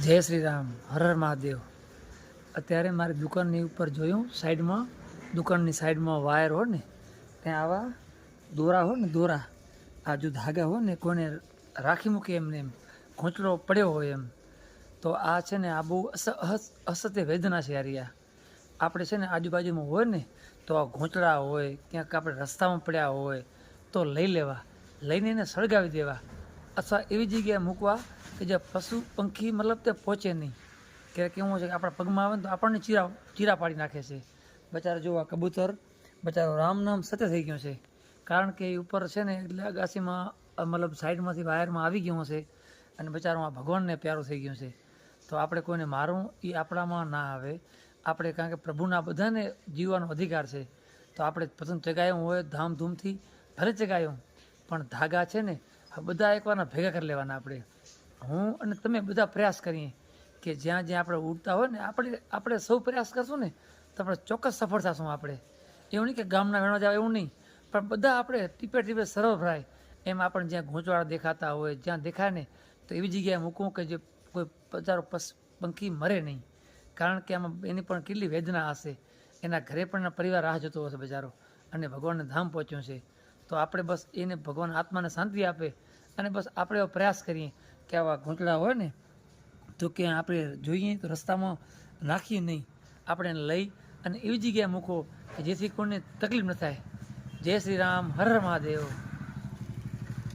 જય શ્રી રામ, હર હર મહાદેવ। અત્યારે મારી દુકાનની ઉપર જોયું, સાઈડમાં દુકાનની સાઈડમાં વાયર હોય ને ત્યાં આવા દોરા હોય ને, દોરા આ જો ધાગા હોય ને કોઈને રાખી મૂકે એમને એમ ઘોંચડો પડ્યો હોય એમ, તો આ છે ને આ બહુ અસત્ય વેદના છે યાર। આપણે છે ને આજુબાજુમાં હોય ને તો આ ઘોંચડા હોય ક્યાંક આપણે રસ્તામાં પડ્યા હોય તો લઈ લેવા, લઈને એને સળગાવી દેવા અથવા એવી જગ્યાએ મૂકવા કે જે પશુ પંખી મતલબ તે પહોંચે નહીં। કે કેવું છે કે આપણા પગમાં આવે ને તો આપણને ચીરા પાડી નાખે છે। બચારો જો આ કબૂતર બચારો રામ નામ સત્ય થઈ ગયો છે, કારણ કે એ ઉપર છે ને એટલે અગાસીમાં મતલબ સાઈડમાંથી વાયરમાં આવી ગયો છે અને બચારો આ ભગવાનને પ્યારો થઈ ગયો છે। તો આપણે કોઈને મારવું એ આપણામાં ના આવે। આપણે કારણ કે પ્રભુના બધાને જીવવાનો અધિકાર છે, તો આપણે પતંગ ચગાવ્યું હોય ધામધૂમથી ભલે ચગાવ્યું, પણ ધાગા છે ને આ બધા એકવારના ભેગા કરી લેવાના। હું અને તમે બધા પ્રયાસ કરીએ કે જ્યાં જ્યાં આપણે ઉડતા હોય ને આપણે સૌ પ્રયાસ કરશું ને તો આપણે ચોક્કસ સફળ થશું। આપણે એવું નહીં કે ગામના વેણવા જાવ એવું નહીં, પણ બધા આપણે ટીપે ટીપે સરળ ભરાય એમ આપણને જ્યાં ઘૂંચવાડા દેખાતા હોય જ્યાં દેખાય ને તો એવી જગ્યાએ મૂકવું કે જે કોઈ બચારો પંખી મરે નહીં, કારણ કે આમાં એની પણ કેટલી વેદના હશે, એના ઘરે પણ એના પરિવાર રાહ જોતો હશે બચારો, અને ભગવાનને ધામ પહોંચ્યો છે। તો આપણે બસ એને ભગવાન આત્માને શાંતિ આપે અને બસ આપણે એવો પ્રયાસ કરીએ કે આવા ઘૂંટડા હોય ને તો કે આપણે જોઈએ તો રસ્તામાં નાખીએ નહીં, આપણે એને લઈ અને એવી જગ્યાએ મૂકો કે જેથી કોઈને તકલીફ ન થાય। જય શ્રી રામ, હર હર મહાદેવ।